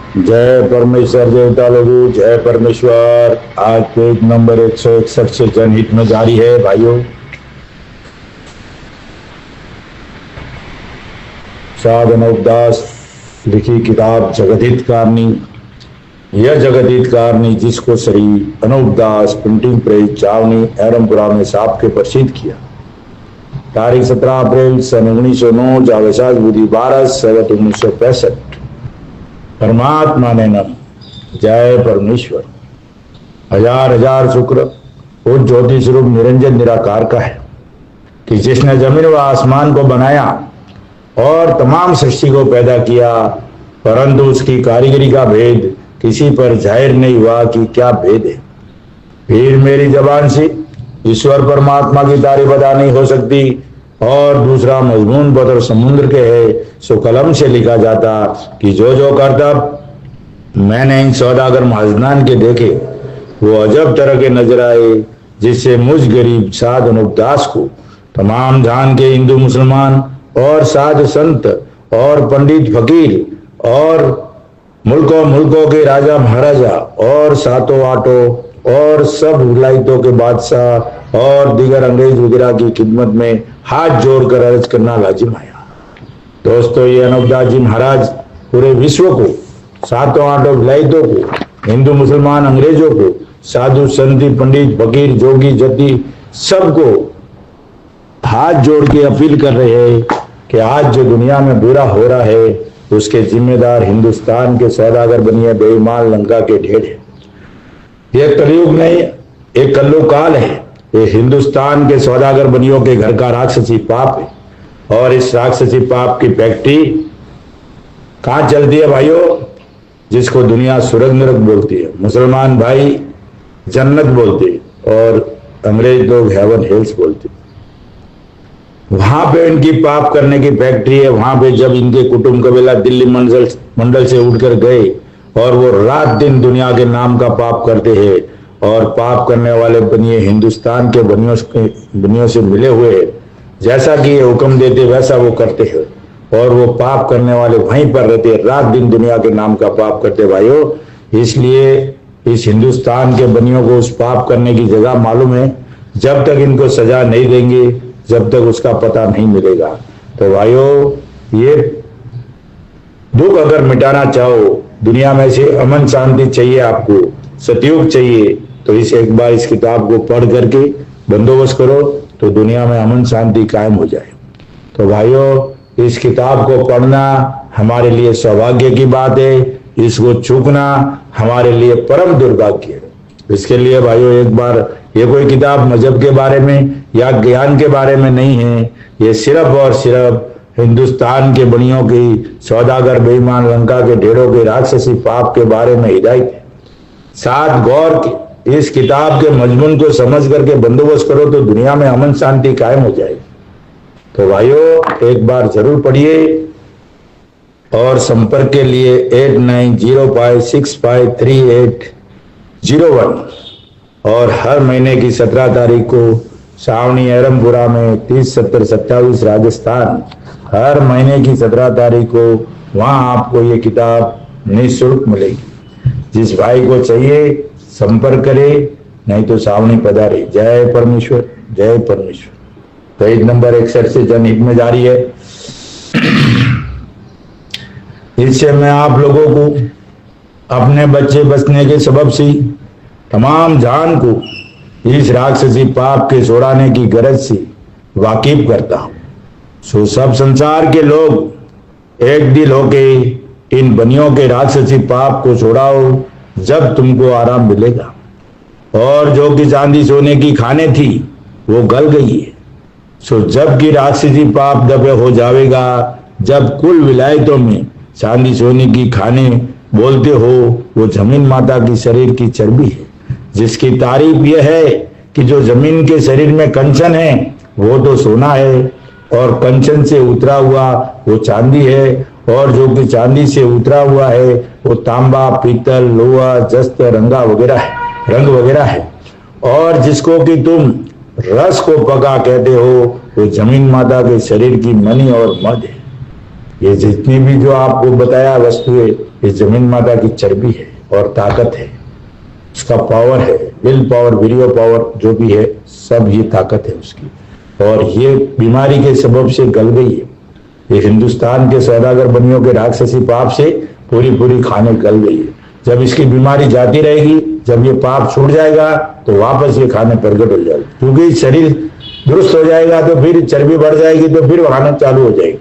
जय परमेश्वर देवता लोगो, जय परमेश्वर। आज पेज नंबर 161 से जनहित में जारी है भाइयों। साध अनूप दास लिखी किताब जगतहित कारणी। यह जगतहित कारणी जिसको श्री अनूप दास प्रिंटिंग प्रेस चावनी एरमपुरा में साहब के प्रसिद्ध किया। तारीख 17 अप्रैल सन 1909 जावेसाज बुद्धि 12 सवट 1965। परमात्मा ने नम। जय परमेश्वर। हजार हजार शुक्र उस ज्योति स्वरूप निरंजन निराकार का है कि जिसने जमीन व आसमान को बनाया और तमाम सृष्टि को पैदा किया, परंतु उसकी कारीगरी का भेद किसी पर जाहिर नहीं हुआ कि क्या भेद है। फिर मेरी जबान से ईश्वर परमात्मा की तारीफ अदा नहीं हो सकती। और दूसरा मजमून पत्र समुद्र के है, सो कलम से लिखा जाता कि जो जो करतब मैंने इन सौदागर महाजनान के देखे वो अजब तरह के नजर आए, जिससे मुझ गरीब साध अनूप दास को तमाम जान के हिंदू मुसलमान और साध संत और पंडित फकीर और मुल्कों के राजा महाराजा और सातों आठों और सब विलायतों के बादशाह और दीगर अंग्रेज वगैरह की खिदमत में हाथ जोड़कर अर्ज करना लाजिम आया। दोस्तों, ये अनूपदास जी महाराज पूरे विश्व को, सातों आठों विलायतों को, हिंदू मुसलमान अंग्रेजों को, साधु संत पंडित फकीर जोगी जति सबको हाथ जोड़ के अपील कर रहे हैं कि आज जो दुनिया में बुरा हो रहा है उसके जिम्मेदार हिंदुस्तान के सौदागर बनिए बेईमान लंका के ढेर है। ये कलयुग नहीं, एक कल्लू काल है। ये हिंदुस्तान के सौदागर बनियों के घर का राक्षसी पाप है। और इस राक्षसी पाप की फैक्ट्री कहां चलती है भाइयों? जिसको दुनिया स्वर्ग नरक बोलती है, मुसलमान भाई जन्नत बोलते और अंग्रेज लोग हेवन हेल्स बोलते। वहां पे इनकी पाप करने की फैक्ट्री है। वहां पे जब इनके कुटुंब कबीला दिल्ली मंडल से उठकर गए और वो रात दिन दुनिया के नाम का पाप करते हैं और पाप करने वाले बनिए हिंदुस्तान के बनियों से मिले हुए हैं। जैसा कि ये हुक्म देते वैसा वो करते हैं और वो पाप करने वाले वहीं पर रहते, रात दिन दुनिया के नाम का पाप करते भाइयों। इसलिए इस हिंदुस्तान के बनियों को उस पाप करने की जगह मालूम है। जब तक इनको सजा नहीं देंगे, जब तक उसका पता नहीं मिलेगा। तो भाइयों, ये दुख अगर मिटाना चाहो, दुनिया में से अमन शांति चाहिए, आपको सतयुग चाहिए, तो एक बार इस किताब को पढ़ करके बंदोबस्त करो तो दुनिया में अमन शांति कायम हो जाए। तो भाइयों, इस किताब को पढ़ना हमारे लिए सौभाग्य की बात है। इसको चूकना हमारे लिए परम दुर्भाग्य है। इसके लिए भाइयों, एक बार, ये कोई किताब मजहब के बारे में या ज्ञान के बारे में नहीं है। ये सिर्फ और सिर्फ हिंदुस्तान के बनियों की सौदागर बेईमान लंका के ढेरों के राक्षसी पाप के बारे में हिदायत है। साथ गौर के इस किताब के मजमून को समझ करके बंदोबस्त करो तो दुनिया में अमन शांति कायम हो जाएगी। तो भाइयों, एक बार जरूर पढ़िए। और संपर्क के लिए 8905653801 और हर महीने की 17 तारीख को सावनी एरमपुरा में 307027 राजस्थान, हर महीने की 17 तारीख को वहां आपको ये किताब निःशुल्क मिलेगी। जिस भाई को चाहिए संपर्क करे, नहीं तो सावनी पधारे। जय परमेश्वर, जय परमेश्वर। पेज नंबर 61 से जनहित में जारी है। इससे मैं आप लोगों को अपने बच्चे बचने के सबब से तमाम जान को इस राक्षसी पाप के छोड़ाने की गरज से वाकिफ करता हूं। सो सब संसार के लोग एक दिल होके इन बनियों के राक्षसी पाप को छोड़ाओ, जब तुमको आराम मिलेगा। और जो कि चांदी सोने की खाने थी वो गल गई है। सो जब की राक्षसी पाप दबे हो जाएगा, जब कुल विलायतों में चांदी सोने की खाने बोलते हो, वो जमीन माता की शरीर की चर्बी है, जिसकी तारीफ यह है कि जो जमीन के शरीर में कंचन है वो तो सोना है और कंचन से उतरा हुआ वो चांदी है, और जो कि चांदी से उतरा हुआ है वो तांबा, पीतल, लोहा, जस्त, रंग वगैरह है। और जिसको कि तुम रस को पका कहते हो वो जमीन माता के शरीर की मणि और मद है। ये जितनी भी जो आपको बताया वस्तुएं, ये जमीन माता की चर्बी है और ताकत है, उसका पावर है, विल पावर, वीर्य पावर जो भी है, सब ये ताकत है उसकी। और ये बीमारी के सबब से गल गई है। ये हिंदुस्तान के सौदागर बनियों के राक्षसी पाप से पूरी पूरी खाने गल गई है। जब इसकी बीमारी जाती रहेगी, जब ये पाप छूट जाएगा तो वापस ये खाने प्रगट हो जाएगी, क्योंकि शरीर दुरुस्त हो जाएगा तो फिर चर्बी बढ़ जाएगी तो फिर खाना चालू हो जाएगी।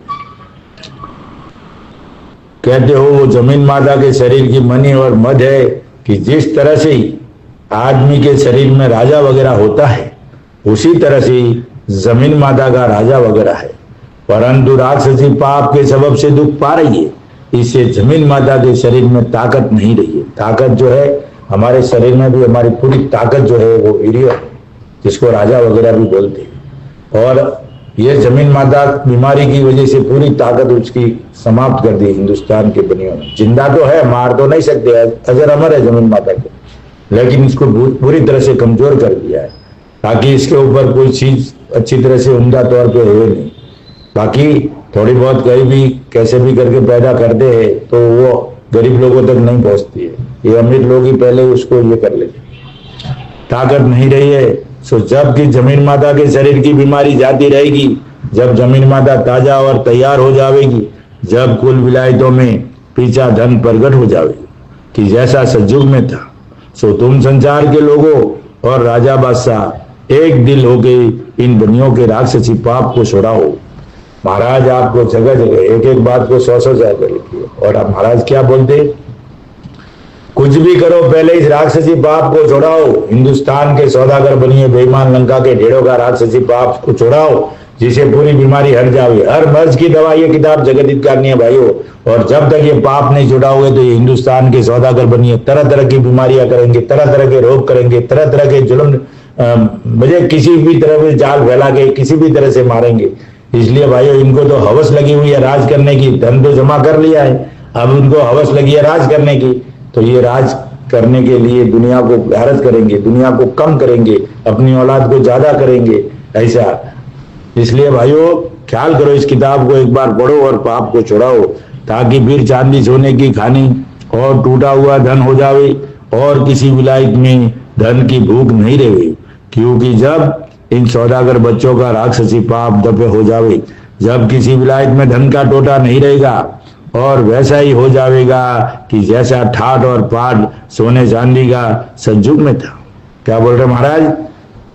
कहते हो वो जमीन माता के शरीर की मनी और मद है कि जिस तरह से आदमी के शरीर में राजा वगैरह होता है, उसी तरह से जमीन माता का राजा वगैरह है। परंतु राक्षसी पाप के सबब से दुख पा रही है, इससे जमीन माता के शरीर में ताकत नहीं रही है। ताकत जो है हमारे शरीर में भी, हमारी पूरी ताकत जो है वो वीर्य है, जिसको राजा वगैरह भी बोलते हैं। और ये जमीन माता बीमारी की वजह से पूरी ताकत उसकी समाप्त कर दी हिंदुस्तान के बनियों ने। जिंदा तो है, मार तो नहीं सकते, अजर अमर है जमीन माता को, लेकिन इसको पूरी तरह से कमजोर कर दिया है, ताकि इसके ऊपर कोई चीज अच्छी तरह से उम्दा तौर पे हो नहीं। बाकी थोड़ी बहुत कहीं भी कैसे भी करके पैदा करते हैं तो वो गरीब लोगों तक नहीं पहुंचती है, ये अमीर लोग ही पहले उसको ये कर लेते। ताकत नहीं रही है, सो जब की जमीन माता के शरीर की बीमारी जाती रहेगी, जब जमीन माता ताजा और तैयार हो जाएगी, जब कुल विलायतों में पीछा धन प्रगट हो जाएगी कि जैसा सतयुग में था, सो तुम संसार के लोगों और राजा बादशाह एक दिल हो गए इन बनियों के राक्षसी पाप को छुड़ाओ। महाराज आपको जगह जगह एक एक बात को 100 जगह लिखिए। और आप महाराज क्या बोलते, कुछ भी करो पहले इस राक्षसी पाप को छोड़ाओ। हिंदुस्तान के सौदागर बनिए बेईमान लंका के ढेरों का राक्षसी पाप को छोड़ाओ, जिसे पूरी बीमारी हट जावे। हर मर्ज की दवा ये किताब जगत करनी है भाइयों। और जब तक ये पाप नहीं छुड़ाओगे तो ये हिंदुस्तान के सौदागर बनिए तरह तरह की बीमारियां करेंगे, तरह तरह के रोग करेंगे, तरह तरह के जुल्म मुझे किसी भी तरह से जाल फैला के किसी भी तरह से मारेंगे। इसलिए भाइयों इनको तो हवस लगी हुई है राज करने की, धन तो जमा कर लिया है, अब उनको हवस लगी है राज करने की, तो ये राज करने के लिए दुनिया को भारत करेंगे, दुनिया को कम करेंगे, अपनी औलाद को ज्यादा करेंगे, ऐसा। इसलिए भाइयों ख्याल करो, इस किताब को एक बार पढ़ो और पाप को छुड़ाओ, ताकि फिर चांदी सोने की खानी और टूटा हुआ धन हो जावे और किसी विलायत में धन की भूख नहीं रहे। क्योंकि जब इन सौदागर बच्चों का राक्षसी पाप दबे हो जावे, जब किसी विलायत में धन का टोटा नहीं रहेगा और वैसा ही हो जाएगा कि जैसा ठाट और पाट सोने चांदी का सतयुग में था। क्या बोल रहे महाराज,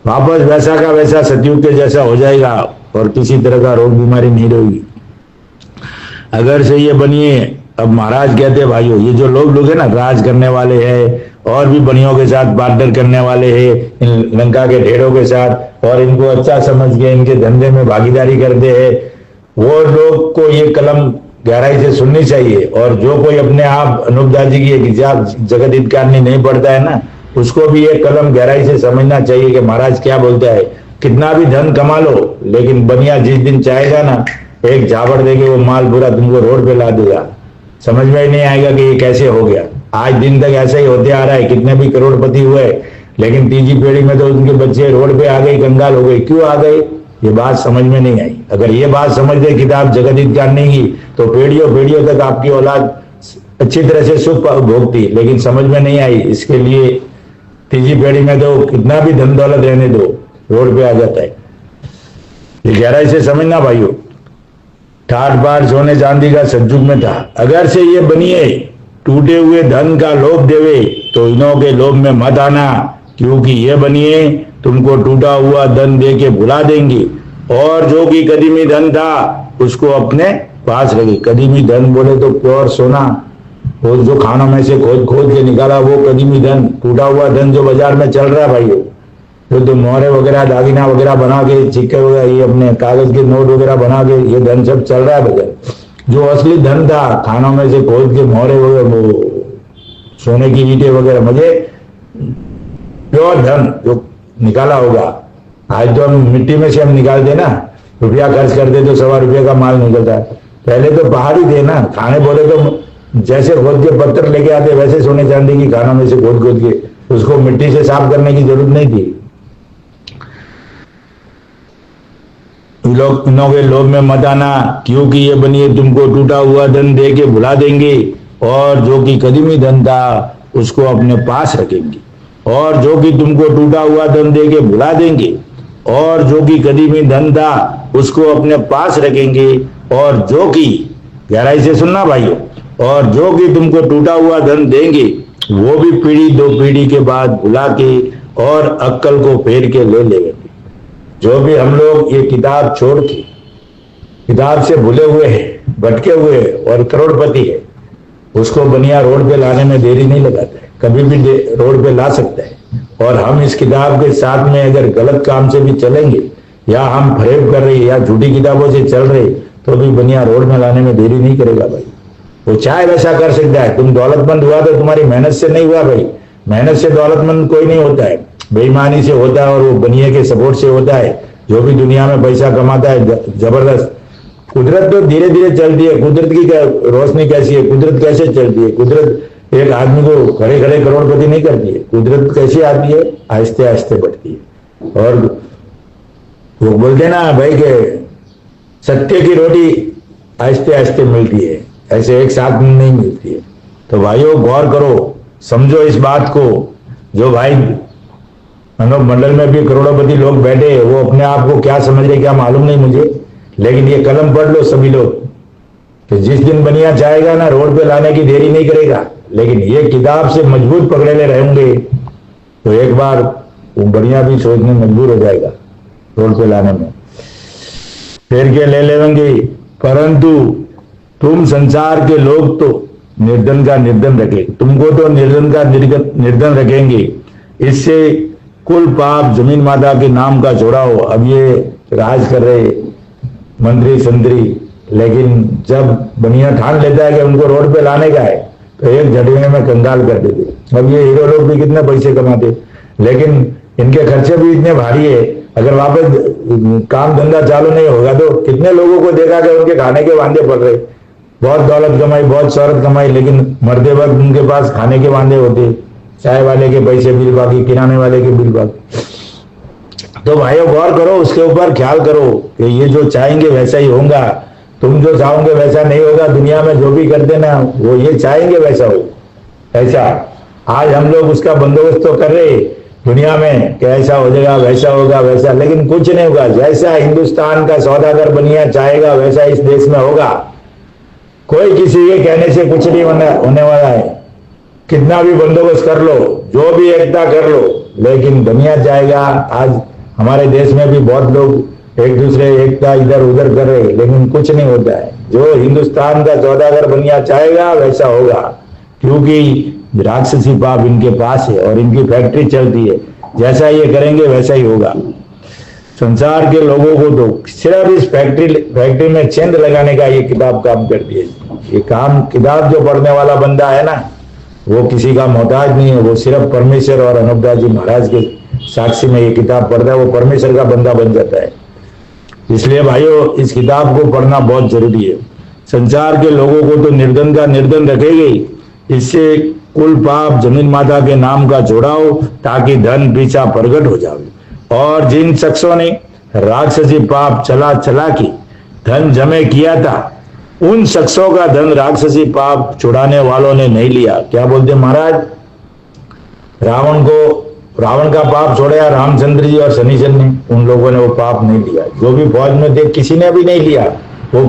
वापस वैसा का वैसा सतयुग के जैसा हो जाएगा और किसी तरह का रोग बीमारी नहीं रहेगी अगर से ये बनिए। अब महाराज कहते भाइयों ये जो लोग है ना राज करने वाले हैं और भी बनियों के साथ पार्टनर करने वाले हैं इन लंका के ढेरों के साथ, और इनको अच्छा समझ के इनके धंधे में भागीदारी करते हैं, वो लोग को ये कलम गहराई से सुननी चाहिए। और जो कोई अपने आप अनूपदास जी की जगत हित कारणी नहीं पढ़ता है ना, उसको भी ये कलम गहराई से समझना चाहिए कि महाराज क्या बोलता है। कितना भी धन कमा लो, लेकिन बनिया जिस दिन चाहेगा ना एक झापड़ देके वो माल पूरा तुमको रोड पे ला देगा, समझ में ही नहीं आएगा कि ये कैसे हो गया। आज दिन तक ऐसा ही होते आ रहा है, कितने भी करोड़पति हुए, लेकिन तीसरी पीढ़ी में तो उनके बच्चे रोड पे आ गए, कंगाल हो गए। क्यों आ गए, ये बात समझ में नहीं आई। अगर ये बात समझ गए किताब जगत हित करने की, तो पीढ़ियों पीढ़ियों तक आपकी औलाद अच्छी तरह से सुख भोगती, लेकिन समझ में नहीं आई। इसके लिए तीसरी पीढ़ी में तो कितना भी धन दौलत रहने दो, रोड पे आ जाता है। ये गहराई से समझना भाइयों, ठाट बाट सोने चांदी का सतयुग में था। अगर से ये बनिए टूटे हुए धन का लोभ देवे, तो इन्हों के लोभ में मत आना, क्योंकि ये बनिए तुमको टूटा हुआ धन दे के भुला देंगी, और जो कि कदीमी धन था उसको अपने पास रखे। कदीमी धन बोले तो प्योर सोना, वो जो खानों में से खोद खोद के निकाला वो कदीमी धन। टूटा हुआ धन जो बाजार में चल रहा है भाइयों, तो मोहरे वगैरह दागिना वगैरह बना के, सिक्के वगैरह, ये अपने कागज के नोट वगैरह बना के, ये धन सब चल रहा है बाजार। जो असली धन था खानों में से खोद के मोहरे वगैरह, वो सोने की ईंटें वगैरह, मुझे प्योर धन जो निकाला होगा। आज तो हम मिट्टी में से हम निकालते ना, रुपया खर्च करते तो ₹1.25 का माल निकलता है। पहले तो बाहर ही थे ना, खाने बोले तो जैसे खोद के पत्थर लेके आते वैसे सोने चांदी की खानों में से खोद खोद के, उसको मिट्टी से साफ करने की जरूरत नहीं थी। इनों के लोभ में मत आना, क्योंकि ये बनिए तुमको टूटा हुआ धन दे के भुला देंगे, और जो कि कदीमी धन था उसको अपने पास रखेंगे। और जो कि तुमको टूटा हुआ धन दे के भुला देंगे, और जो कि कदीमी धन था उसको अपने पास रखेंगे, और जो कि, गहराई से सुनना भाइयों, और जो कि तुमको टूटा हुआ धन देंगे वो भी पीढ़ी दो पीढ़ी के बाद भुला के और अक्कल को फेर के ले लेंगे। जो भी हम लोग ये किताब छोड़ के, किताब से भूले हुए हैं, भटके हुए हैं और करोड़पति है, उसको बनिया रोड पे लाने में देरी नहीं लगाता है, कभी भी रोड पे ला सकता है। और हम इस किताब के साथ में अगर गलत काम से भी चलेंगे, या हम फरेब कर रहे या झूठी किताबों से चल रहे, तो भी बनिया रोड में लाने में देरी नहीं करेगा भाई। वो चाहे वैसा कर सकता है। तुम दौलतमंद हुआ तो तुम्हारी मेहनत से नहीं हुआ भाई, मेहनत से दौलतमंद कोई नहीं होता है, बेईमानी से होता है, और वो बनिए के सपोर्ट से होता है। जो भी दुनिया में पैसा कमाता है जबरदस्त, कुदरत तो धीरे धीरे चलती है। कुदरत की रोशनी कैसी है, कुदरत कैसे चलती है? कुदरत एक आदमी को खड़े खड़े करोड़पति नहीं करती है। कुदरत कैसी आती है? आहिस्ते आहिस्ते बढ़ती है। और वो बोलते ना भाई के सत्य की रोटी आहिस्ते आहिस्ते मिलती है, ऐसे एक साथ में नहीं मिलती है। तो भाइयों गौर करो, समझो इस बात को। जो भाई मानव मंडल में भी करोड़पति लोग बैठे, वो अपने आप को क्या समझ रहे क्या मालूम नहीं मुझे, लेकिन ये कलम पढ़ लो सभी लोग कि जिस दिन बनिया चाहेगा ना, रोड पे लाने की देरी नहीं करेगा। लेकिन ये किताब से मजबूत पकड़े ले रहेंगे तो एक बार वो बनिया भी सोचने मजबूर हो जाएगा रोड पे लाने में, फेर के ले लेंगे। परंतु तुम संसार के लोग तो निर्धन का निर्धन रखेंगे, तुमको तो निर्धन का निर्धन रखेंगे। इससे कुल पाप जमीन माता के नाम का छोड़ाओ। अब ये राज कर रहे मंत्री संतरी, लेकिन जब बनिया ठान लेता है कि उनको रोड पे लाने का है, तो एक झटके में कंगाल कर देते। अब ये हीरो लोग भी कितने पैसे कमाते, लेकिन इनके खर्चे भी इतने भारी है। अगर वापस काम धंधा चालू नहीं होगा तो कितने लोगों को देखा कि उनके खाने के वांदे पड़ रहे। बहुत दौलत कमाई, बहुत शौहरत कमाई, लेकिन मरते वक्त उनके पास खाने के वांदे होते, चाय वाले के पैसे बिल बाकी, किराने वाले के बिल बाकी। तो भाइयों गौर करो, उसके ऊपर ख्याल करो कि ये जो चाहेंगे वैसा ही होगा, तुम जो चाहोगे वैसा नहीं होगा। दुनिया में जो भी करते ना, वो ये चाहेंगे वैसा हो। ऐसा आज हम लोग उसका बंदोबस्त तो कर रहे दुनिया में कि ऐसा हो जाएगा, वैसा होगा, वैसा, लेकिन कुछ नहीं होगा। जैसा हिंदुस्तान का सौदागर बनिया चाहेगा वैसा इस देश में होगा। कोई किसी के कहने से कुछ नहीं होने वाला है। कितना भी बंदोबस्त कर लो, जो भी एकता कर लो, लेकिन बनिया चाहेगा। आज हमारे देश में भी बहुत लोग एक दूसरे एकता इधर उधर कर रहे, लेकिन कुछ नहीं होता है। जो हिंदुस्तान का सौदागर बनिया चाहेगा वैसा होगा, क्योंकि राक्षसी पाप इनके पास है और इनकी फैक्ट्री चलती है। जैसा ये करेंगे वैसा ही होगा। संसार के लोगों को तो सिर्फ इस फैक्ट्री में चेंद लगाने का ये किताब काम करती है। ये काम किताब जो पढ़ने वाला बंदा है ना, वो किसी का मोहताज नहीं है। वो सिर्फ परमेश्वर और अनूपदास जी महाराज के साक्षी में ये किताब पढ़ता है, वो परमेश्वर का बंदा बन जाता है। इसलिए भाइयों इस किताब को पढ़ना बहुत जरूरी है। संसार के लोगों को तो निर्धन का निर्धन रखेगी, इससे कुल पाप जमीन माता के नाम का जोड़ाओ, ताकि धन पीछा प्रकट हो जाए। और जिन शख्सों ने राक्षसी पाप चला चला के धन जमे किया था, उन शख्सों का धन राक्षसी पाप छुड़ाने वालों ने नहीं लिया। क्या बोलते महाराज, रावण का पाप छोड़ा रामचंद्र जी और शनिचर ने, उन लोगों ने वो पाप नहीं लिया। जो भी फौज में थे किसी ने भी नहीं लिया। वो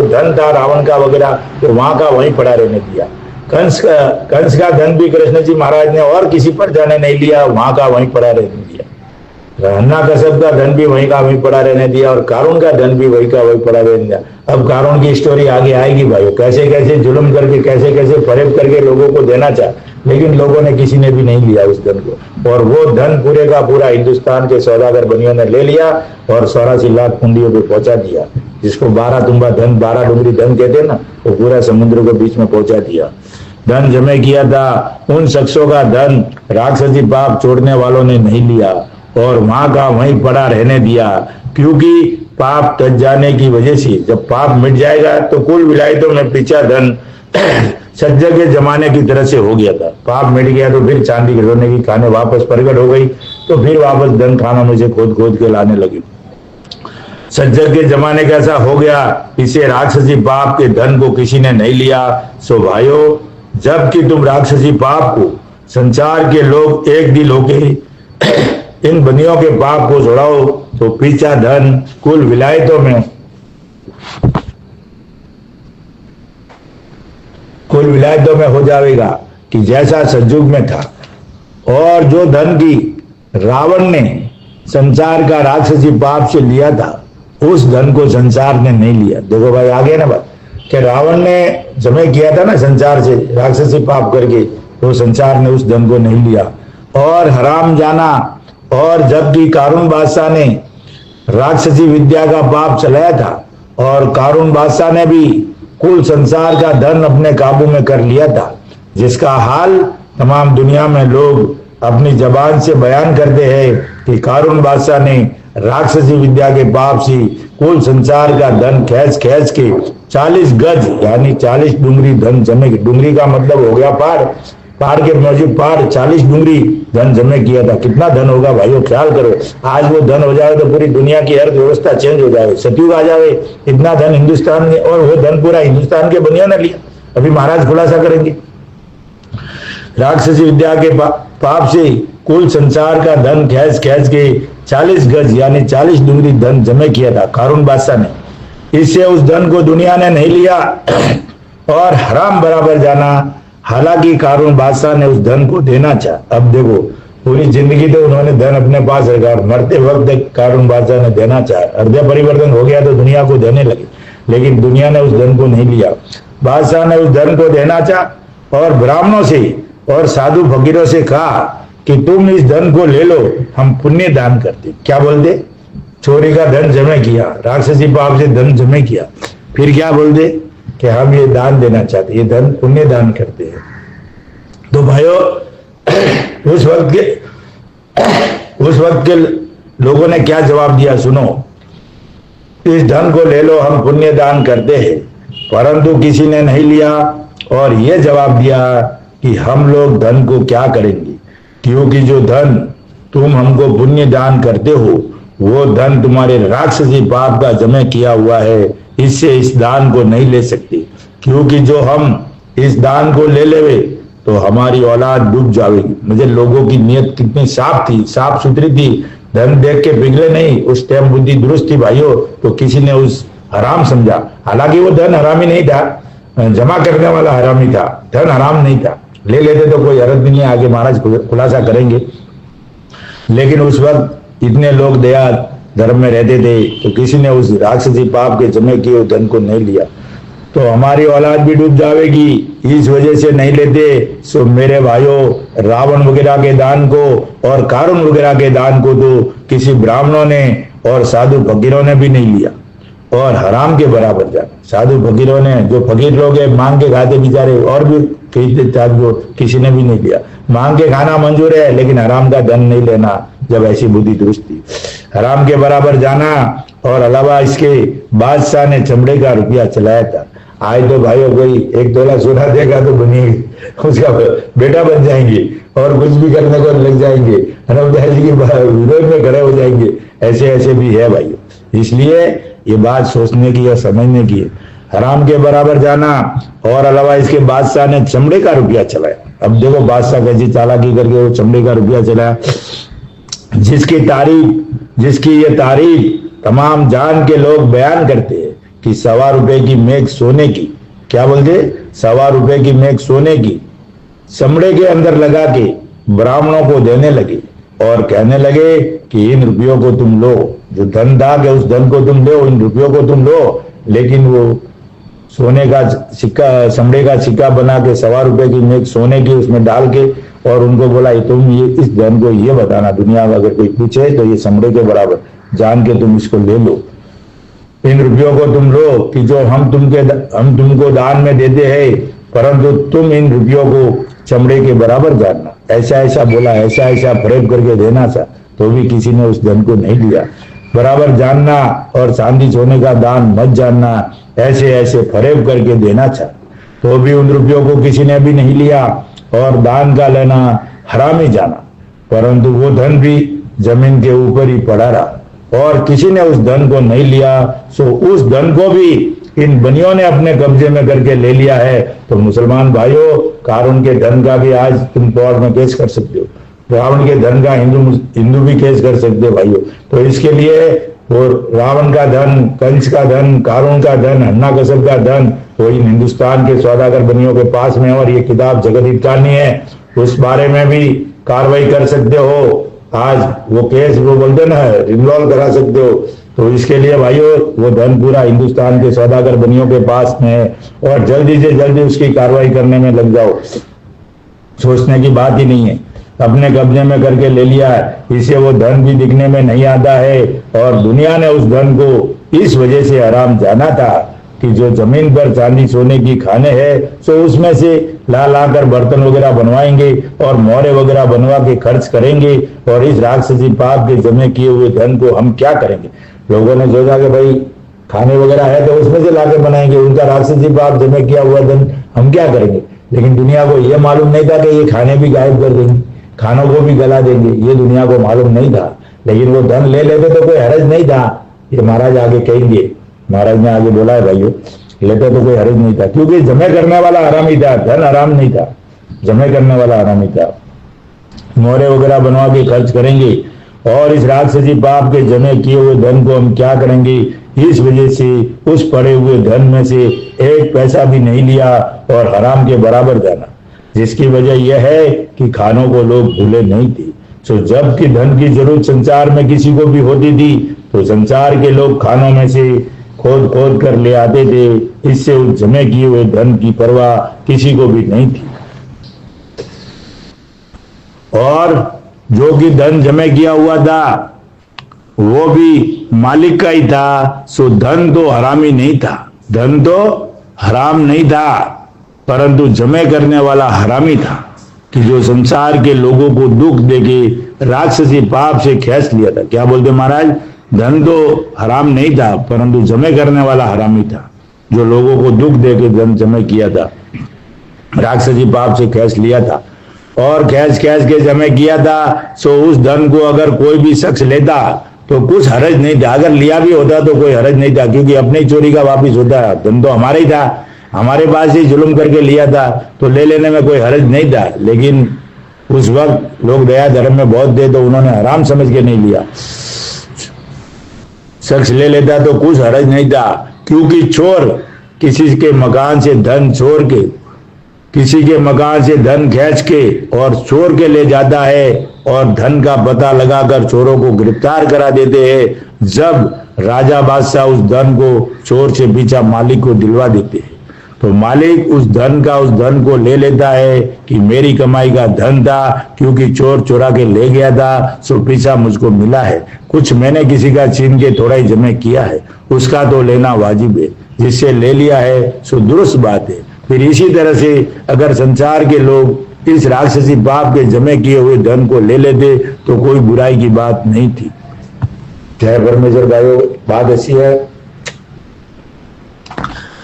धन था रावण का वगैरह, तो वहां का वहीं पड़ा रहने दिया। कंस का धन भी कृष्ण जी महाराज ने और किसी प्रजा ने नहीं लिया, वहां का वहीं पड़ा रहने दिया। हिरण्यकश्यप का धन भी वहीं का वहीं पड़ा रहने दिया, और कारून का धन भी वहीं का वहीं पड़ा रहने दिया। अब कारून की स्टोरी आगे आएगी भाइयों, कैसे कैसे जुल्म करके, कैसे कैसे फरेब करके लोगों को देना चाहा, लेकिन लोगों ने किसी ने भी नहीं लिया उस धन को। और वो धन पूरे का पूरा हिंदुस्तान के सौदागर बनियों ने ले लिया और 84 लाख कुंडियों पे पहुंचा दिया। जिसको 12 तुम्बा धन, 12 डुंगरी धन कहते ना, वो पूरा समुद्र को बीच में पहुंचा दिया। धन जमे किया था, उन शख्सों का धन राक्षसी पाप छोड़ने वालों ने नहीं लिया और वहां का वहीं पड़ा रहने दिया। क्योंकि पाप तज जाने की वजह से जब पाप मिट जाएगा तो कुल विलायतों में पीछा धन सज्जन के जमाने की तरह से हो गया था। पाप मिट गया तो फिर चांदी के सोने की खाने वापस प्रकट हो गई, तो फिर वापस धन खानों में से खोद खोद के लाने लगे। सज्जन के जमाने का ऐसा हो गया, इसे राक्षसी पाप के धन को किसी ने नहीं लिया। सो भाइयों, जबकि तुम राक्षसी पाप को संसार के लोग एक दिल होके इन बनियों के पाप को छुड़ाओ तो पीछा धन कुल विलायतों में हो जाएगा कि जैसा सतयुग में था। और जो धन की रावण ने संसार का राक्षसी पाप से लिया था, उस धन को संसार ने नहीं लिया। देखो भाई, आगे ना बात कि रावण ने जमे किया था ना संसार से राक्षसी पाप करके, तो संसार ने उस धन को नहीं लिया और हराम जाना। और जबकि कारून बादशाह ने राक्षसी विद्या का पाप चलाया था और कारून बादशाह ने भी कुल संसार का धन अपने काबू में कर लिया था, जिसका हाल तमाम दुनिया में लोग अपनी जबान से बयान करते हैं कि कारून बादशाह ने राक्षसी विद्या के पाप से कुल संसार का धन खींच खींच के 40 गज यानी 40 डुंगरी धन जमे। डुंगरी का मतलब हो गया पहाड़ के मौजूद पहाड़ 40 डुंगरी धन जमे किया था। कितना धन होगा भाइयों, ख्याल करो। आज वो धन हो जाए तो पूरी दुनिया की अर्थव्यवस्था चेंज हो जाए, सतयुग आ जाए। इतना धन हिंदुस्तान ने, और वो धन पूरा हिंदुस्तान के बनियों ने लिया। अभी महाराज खुलासा करेंगे। राक्षसी विद्या के पाप से कुल संसार का धन खींच खींच के 40 गज यानी 40 डुंगरी धन जमे किया था कारून बादशाह ने। इससे उस धन को दुनिया ने नहीं लिया और हराम बराबर जाना। हालांकि कारून बादशाह ने उस धन को देना चाहा। अब देखो, पूरी जिंदगी तो उन्होंने धन अपने पास रखा और मरते वक्त कारून बादशाह ने देना चाहा। हृदय परिवर्तन हो गया तो दुनिया को देने लगे, लेकिन दुनिया ने उस धन को नहीं लिया। बादशाह ने उस धन को देना चाहा और ब्राह्मणों से और साधु फकीरों से कहा कि तुम इस धन को ले लो, हम पुण्य दान करते। क्या बोलते? चोरी का धन जमे किया, राक्षसी पाप से धन जमे किया, फिर क्या बोलते कि हम ये दान देना चाहते, ये धन पुण्य दान करते हैं। तो भाइयों, उस वक्त के लोगों ने क्या जवाब दिया सुनो। इस धन को ले लो, हम पुण्य दान करते हैं। परंतु किसी ने नहीं लिया और ये जवाब दिया कि हम लोग धन को क्या करेंगे, क्योंकि जो धन तुम हमको पुण्य दान करते हो वो धन तुम्हारे राक्षसी पाप का जमे किया हुआ है। इससे इस दान को नहीं ले सकते, क्योंकि जो हम इस दान को ले लेवे तो हमारी औलाद डूब जाएगी। मुझे लोगों की नीयत कितनी साफ थी, साफ सुथरी थी, धन देख के पिघले नहीं। उस टाइम बुद्धि दुरुस्त थी भाइयों, तो किसी ने उस हराम समझा। हालांकि वो धन हरामी नहीं था, जमा करने वाला हरामी था, धन हराम नहीं था। ले लेते तो कोई हरज नहीं है, आगे महाराज खुलासा करेंगे। लेकिन उस वक्त इतने लोग दया धर्म में रहते थे, तो किसी ने उस राक्षसी पाप के जमे किए धन को नहीं लिया, तो हमारी औलाद भी डूब जाएगी। इस वजह से नहीं लेते। सो मेरे भाइयों, रावण वगैरह के दान को और कारून वगैरह के दान को तो किसी ब्राह्मणों ने और साधु फकीरों ने भी नहीं लिया और हराम के बराबर जाना। साधु फकीरों ने, जो फकीर लोग हैं मांग के खाते बेचारे, और भी किसी ने भी नहीं लिया। मांग के खाना मंजूर है, लेकिन हराम का धन नहीं लेना, जब ऐसी बुद्धि दुरुस्त थी। हराम के बराबर जाना। और अलावा इसके बादशाह ने चमड़े का रुपया चलाया था। आज तो भाइयों कोई 1 तोला सोना देगा तो बनी उसका बेटा बन जाएंगे और कुछ भी करने को लग जाएंगे, हनुमान जी के विरोध में खड़े हो जाएंगे। ऐसे ऐसे भी है भाइयों। इसलिए ये बात सोचने की या समझने की है। हराम के बराबर जाना। और अलावा इसके बादशाह ने चमड़े का रुपया चलाया। अब देखो बादशाह कैसी चालाकी करके वो चमड़े का रुपया चलाया, जिसकी ये तारीफ तमाम जान के लोग बयान करते हैं कि 1.25 रुपए की मेघ सोने की, क्या बोलते, 1.25 रुपए की मेघ सोने की चमड़े के अंदर लगा के ब्राह्मणों को देने लगे और कहने लगे कि इन रुपयों को तुम लो, जो धन था कि उस धन को तुम लो, इन रुपयों को तुम लो। लेकिन वो सोने का सिक्का, चमड़े का सिक्का बना के 1.25 रुपए की मेघ सोने की उसमें डाल के और उनको बोला तुम ये इस धन को ये बताना, दुनिया में अगर कोई पूछे तो ये चमड़े के बराबर जान के तुम इसको ले लो, इन रुपयों को तुम लो कि जो हम तुमको दान में देते हैं, परंतु तुम इन रुपयों को चमड़े के बराबर जानना। ऐसा ऐसा बोला, ऐसा ऐसा फरेब करके देना था, तो भी किसी ने उस धन को नहीं लिया। बराबर जानना और चांदी सोने का दान मत जानना, ऐसे ऐसे फरेब करके देना था, तो भी उन रुपयों को किसी ने भी नहीं लिया और दान का लेना हरामी जाना। परंतु वो धन भी जमीन के ऊपर ही पड़ा रहा। और किसी ने उस धन को नहीं लिया, सो उस धन को भी इन बनियों ने अपने कब्जे में करके ले लिया है। तो मुसलमान भाइयों, कारून के धन का भी आज तुम कोर्ट में केस कर सकते हो, रावण के धन का हिंदू भी केस कर सकते हो भाइयों। तो इसके लिए वो रावण का धन, कंस का धन, कारून का धन, हन्नाकशप का धन वो इन हिंदुस्तान के सौदागर बनियों के पास में, और ये किताब जगत हितकारिणी है, उस बारे में भी कार्रवाई कर सकते हो। आज वो केस वो बोलते ना रिजॉल्व करा सकते हो। तो इसके लिए भाइयों वो धन पूरा हिंदुस्तान के सौदागर बनियों के पास में है, और जल्दी से जल्दी उसकी कार्रवाई करने में लग जाओ, सोचने की बात ही नहीं है। अपने कब्जे में करके ले लिया है, इसे वो धन भी दिखने में नहीं आता है। और दुनिया ने उस धन को इस वजह से हराम जाना था कि जो जमीन पर चांदी सोने की खाने हैं, तो उसमें से ला ला कर बर्तन वगैरह बनवाएंगे और मोहरे वगैरह बनवा के खर्च करेंगे, और इस राक्षसी पाप के जमे किए हुए धन को हम क्या करेंगे। लोगों ने सोचा कि भाई खाने वगैरह है तो उसमें से लाके बनाएंगे, उनका राक्षसी पाप जमे किया हुआ धन हम क्या करेंगे। लेकिन दुनिया को यह मालूम नहीं था कि ये खाने भी गायब कर देंगे, खानों को भी गला देंगे, ये दुनिया को मालूम नहीं था। लेकिन वो धन ले लेते तो कोई हरज नहीं था। ये महाराज आगे कहेंगे, महाराज ने आगे बोला है भाइयों, लेते तो कोई हरज नहीं था, क्योंकि जमे करने वाला हरामी था, धन हराम नहीं था, जमे करने वाला हरामी था। मोहरे वगैरह बनवा के खर्च करेंगे, और इस राक्षसी पाप के जमे किए हुए धन को हम क्या करेंगे। इस वजह से उस पड़े हुए धन में से एक पैसा भी नहीं लिया और हराम के बराबर जाना, जिसकी वजह यह है कि खानों को लोग भूले नहीं थे। तो जबकि धन की जरूरत संसार में किसी को भी होती थी, तो संसार के लोग खानों में से खोद खोद कर ले आते थे। इससे उस जमे किए हुए धन की परवाह किसी को भी नहीं थी। और जो कि धन जमे किया हुआ था वो भी मालिक का ही था। सो धन तो हरामी नहीं था, धन तो हराम नहीं था, परंतु जमे करने वाला हरामी था, कि जो संसार के लोगों को दुख देके राक्षसी पाप से खींच लिया था। क्या बोलते महाराज, धन तो हराम नहीं था, परंतु जमे करने वाला हरामी था, जो लोगों को दुख देके धन जमे किया था, राक्षसी पाप से खींच लिया था और खींच खींच के जमे किया था। सो उस धन को अगर कोई भी शख्स लेता तो कुछ हरज नहीं था, अगर लिया भी होता तो कोई हरज नहीं था, क्योंकि अपने चोरी का वापिस होता है। धन तो हमारा ही था, हमारे पास ही जुल्म करके लिया था, तो ले लेने में कोई हरज नहीं था। लेकिन उस वक्त लोग दया धर्म में बहुत थे, तो उन्होंने हराम समझ के नहीं लिया। शख्स ले लेता तो कुछ हरज नहीं था, क्योंकि चोर किसी के मकान से धन चोर के, किसी के मकान से धन खींच के और चोर के ले जाता है, और धन का पता लगाकर चोरों को गिरफ्तार करा देते हैं। जब राजा बादशाह उस धन को चोर से पीछा मालिक को दिलवा देते हैं, तो मालिक उस धन को ले लेता है कि मेरी कमाई का धन था, क्योंकि चोर चुरा के ले गया था, सो पीछा मुझको मिला है। कुछ मैंने किसी का छीन के थोड़ा ही जमे किया है, उसका तो लेना वाजिब है, जिससे ले लिया है सो दुरुस्त बात है। फिर इसी तरह से अगर संसार के लोग इस राक्षसी पाप के जमे किए हुए धन को ले लेते तो कोई बुराई की बात नहीं थी। जय परमेश्वर भाइयों, बात ऐसी है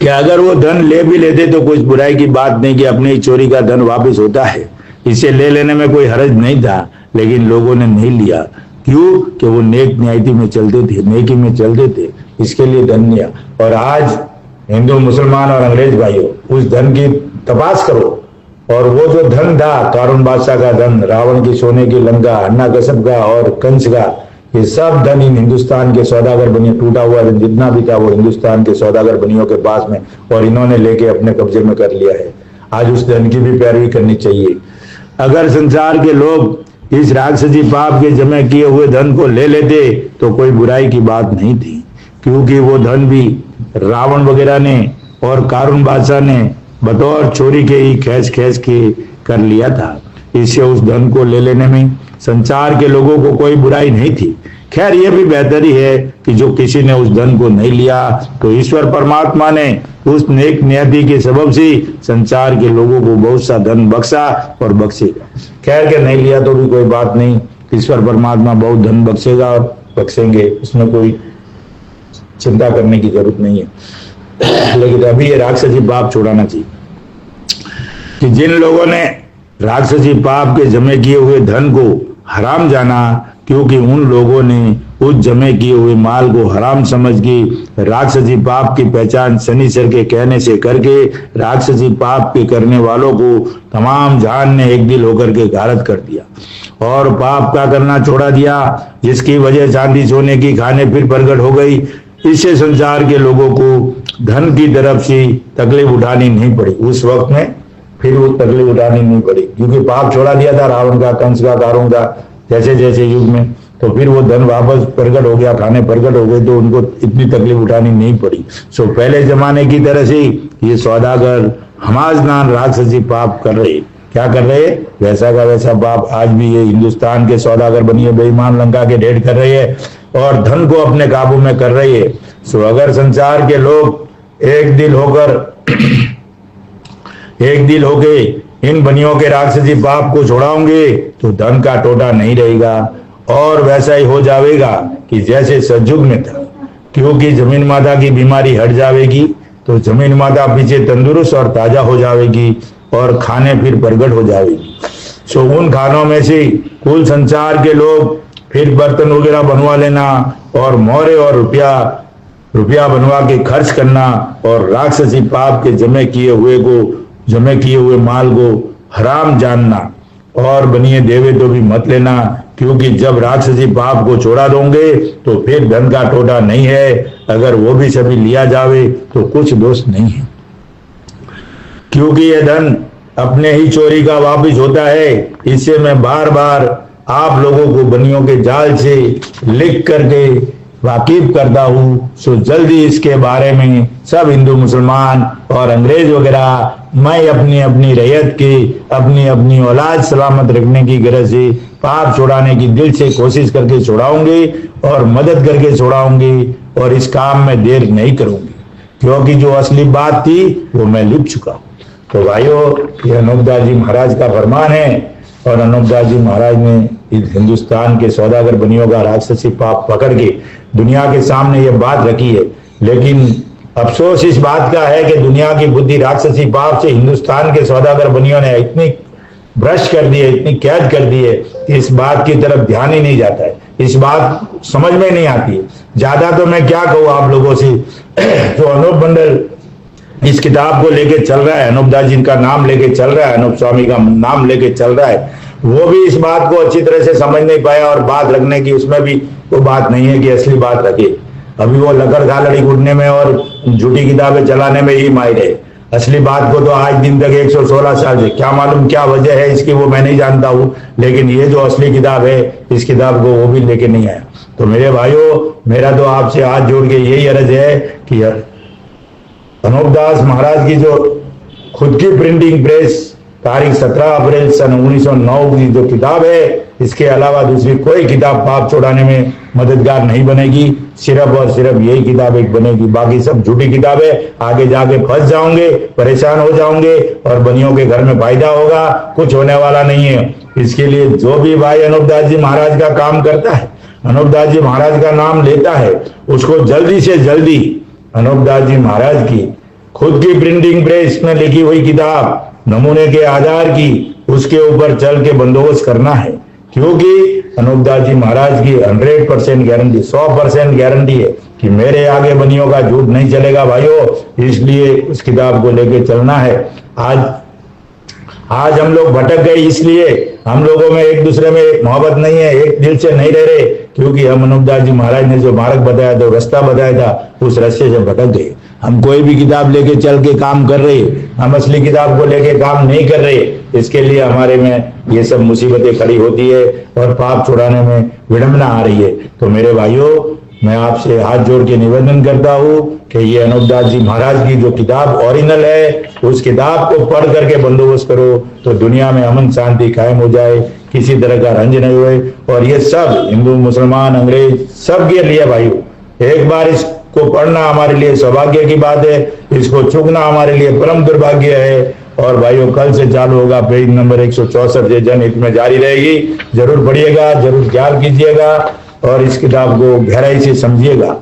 कि अगर वो धन ले भी लेते तो कुछ बुराई की बात नहीं, कि अपनी चोरी का धन वापस होता है, इसे ले लेने में कोई हरज नहीं था। लेकिन लोगों ने नहीं लिया, क्यों कि वो नेक न्यायती में चलते थे, नेकी में चलते थे, इसके लिए धन लिया। और आज हिंदू मुसलमान और अंग्रेज भाइयों, उस धन की तपास करो, और वो जो धन था, कारून बादशाह का धन, रावण की सोने की लंका, हन्नाकशप का और कंस का, ये सब धन इन हिंदुस्तान के सौदागर बनियों, टूटा हुआ धन जितना भी था वो हिंदुस्तान के सौदागर बनियों के पास में, और इन्होंने लेके अपने कब्जे में कर लिया है। आज उस धन की भी पैरवी करनी चाहिए। अगर संसार के लोग इस राक्षसी पाप के जमे किए हुए धन को ले लेते तो कोई बुराई की बात नहीं थी, क्योंकि वो धन भी रावण वगैरह ने और कारून बादशाह ने बतौर चोरी के ही खींच खींच के कर लिया था। इससे उस धन को ले लेने में संसार के लोगों को कोई बुराई नहीं थी। खैर ये भी बेहतर ही है कि जो किसी ने उस धन को नहीं लिया, तो ईश्वर परमात्मा ने उस नेक नियति के सबब से संसार के लोगों को बहुत सा धन बख्शा और बख्शेगा। खैर के नहीं लिया तो भी कोई बात नहीं, ईश्वर परमात्मा बहुत धन बख्शेगा और बख्शेंगे, उसमें कोई चिंता करने की जरूरत नहीं है। लेकिन अभी ये राक्षसी पाप छोड़ाना चाहिए कि जिन लोगों ने राक्षसी पाप के जमे किए हुए धन को हराम जाना, क्योंकि उन लोगों ने उस जमे किए हुए माल को हराम समझ के राक्षसी पाप की पहचान शनिचर के कहने से करके राक्षसी पाप के करने वालों को तमाम जहान ने एक दिल होकर के गारत कर दिया और पाप का करना छोड़ा दिया, जिसकी वजह चांदी सोने की खाने फिर प्रकट हो गई। इससे संसार के लोगों को धन की तरफ से तकलीफ उठानी नहीं पड़ी। उस वक्त में फिर वो तकलीफ उठानी नहीं पड़ी क्योंकि पाप छोड़ा दिया था रावण का, कंस का, कारुण का, जैसे जैसे युग में, तो फिर वो धन वापस प्रकट हो गया, खाने प्रकट हो गए, तो उनको इतनी तकलीफ उठानी नहीं पड़ी। सो पहले जमाने की तरह से ये सौदागर हमाजनान राक्षसी पाप कर रहे, क्या कर रहे हैं, वैसा का वैसा पाप आज भी ये हिंदुस्तान के सौदागर बनिए बेईमान लंका के ढेर कर रहे हैं और धन को अपने काबू में कर रही है। सो अगर संसार के लोग एक दिल होके इन बनियों के राक्षसी पाप को छोड़ाओगे तो धन का टोटा नहीं रहेगा और वैसा ही हो जाएगा कि जैसे सतयुग में था, क्योंकि जमीन माता की बीमारी हट जाएगी तो जमीन माता पीछे तंदुरुस्त और ताजा हो जाएगी और खाने फिर प्रकट हो जाएगी। सो उन खानों में से कुल संसार के लोग फिर बर्तन वगैरह बनवा लेना और मोहरे और रुपया बनवा के खर्च करना और राक्षसी पाप के जमे किए हुए माल को हराम जानना और बनिए देवे तो भी मत लेना, क्योंकि जब राक्षसी पाप को छोड़ा दोगे तो फिर धन का टोटा नहीं है। अगर वो भी सभी लिया जावे तो कुछ दोष नहीं है, क्योंकि यह धन अपने ही चोरी का वापिस होता है। इससे मैं बार बार आप लोगों को बनियों के जाल से लिख करके वाकिफ करता हूँ। सो जल्दी इसके बारे में सब हिंदू मुसलमान और अंग्रेज वगैरह मैं अपनी अपनी रैयत की अपनी औलाद सलामत रखने की गरज से पाप छुड़ाने की दिल से कोशिश करके छुड़ाऊंगी और मदद करके छुड़ाऊंगी और इस काम में देर नहीं करूंगी, क्योंकि जो असली बात थी वो मैं लिख चुका हूँ। तो भाइयों, ये अनूपदास जी महाराज का फरमान है और अनूपदास जी महाराज ने इस हिंदुस्तान के सौदागर बनियों का राक्षसी पाप पकड़ के दुनिया के सामने ये बात रखी है। लेकिन अफसोस इस बात का है कि दुनिया की बुद्धि राक्षसी पाप से हिंदुस्तान के सौदागर बनियों ने इतनी भ्रष्ट कर दी है, इतनी कैद कर दी है कि इस बात की तरफ ध्यान ही नहीं जाता है, इस बात समझ में नहीं आती है। ज्यादा तो मैं क्या कहूँ आप लोगों से, जो अनूप मंडल इस किताब को लेके चल रहा है, अनूपदास जी का नाम लेके चल रहा है, अनूप स्वामी का नाम लेके चल रहा है, वो भी इस बात को अच्छी तरह से समझ नहीं पाया और बात रखने की उसमें भी वो बात नहीं है कि असली बात रखे। अभी वो लकड़ घालड़ी कूटने में और झूठी किताबें चलाने में ही माहिर है। असली बात को तो आज दिन तक 116 साल से क्या मालूम क्या वजह है इसकी, वो मैं नहीं जानता हूँ, लेकिन ये जो असली किताब है इस किताब को वो भी लेके नहीं आया। तो मेरे भाइयों, मेरा तो आपसे हाथ जोड़ के यही अर्ज है कि अनूपदास महाराज की जो खुद की प्रिंटिंग प्रेस तारीख 17 अप्रैल सन 1909 की जो किताब है, इसके अलावा दूसरी कोई किताब पाप छुड़ाने में मददगार नहीं बनेगी। सिर्फ और सिर्फ यही किताब एक बनेगी, बाकी सब झूठी किताबें। आगे जाके फंस जाओगे, परेशान हो जाओगे और बनियों के घर में फायदा होगा, कुछ होने वाला नहीं है। इसके लिए जो भी भाई अनूपदास जी महाराज का काम करता है, अनूपदास जी महाराज का नाम लेता है, उसको जल्दी से जल्दी अनूपदास जी महाराज की खुद की प्रिंटिंग प्रेस में लिखी हुई किताब नमूने के आधार की उसके ऊपर चल के बंदोबस्त करना है, क्योंकि अनूपदास जी महाराज की 100% गारंटी, 100% गारंटी है कि मेरे आगे बनियों का झूठ नहीं चलेगा भाइयों। इसलिए उस किताब को लेके चलना है। आज हम लोग भटक गए, इसलिए हम लोगों में एक दूसरे में मोहब्बत नहीं है, एक दिल से नहीं रह रहे, क्योंकि हम अनूपदास जी महाराज ने जो मार्ग बताया था, रास्ता बताया था, उस रास्ते से भटक गए। हम कोई भी किताब लेके चल के काम कर रहे, हम असली किताब को लेके काम नहीं कर रहे। इसके लिए हमारे में ये सब मुसीबतें खड़ी होती है और पाप छुड़ाने में विडंबना आ रही है। तो मेरे भाइयों, मैं आपसे हाथ जोड़ के निवेदन करता हूँ कि ये अनूपदास जी महाराज की जो किताब ओरिजिनल है, उस किताब को पढ़ करके बंदोबस्त करो तो दुनिया में अमन शांति कायम हो जाए, किसी तरह का रंज नहीं हुए। और ये सब हिंदू मुसलमान अंग्रेज सबके लिए भाइयों, एक बार इसको पढ़ना हमारे लिए सौभाग्य की बात है, इसको चुगना हमारे लिए परम दुर्भाग्य है। और भाइयों, कल से चालू होगा पेज नंबर 164 से जनहित में जारी रहेगी, जरूर पढ़िएगा, जरूर ख्याल कीजिएगा और इस किताब को गहराई से समझिएगा।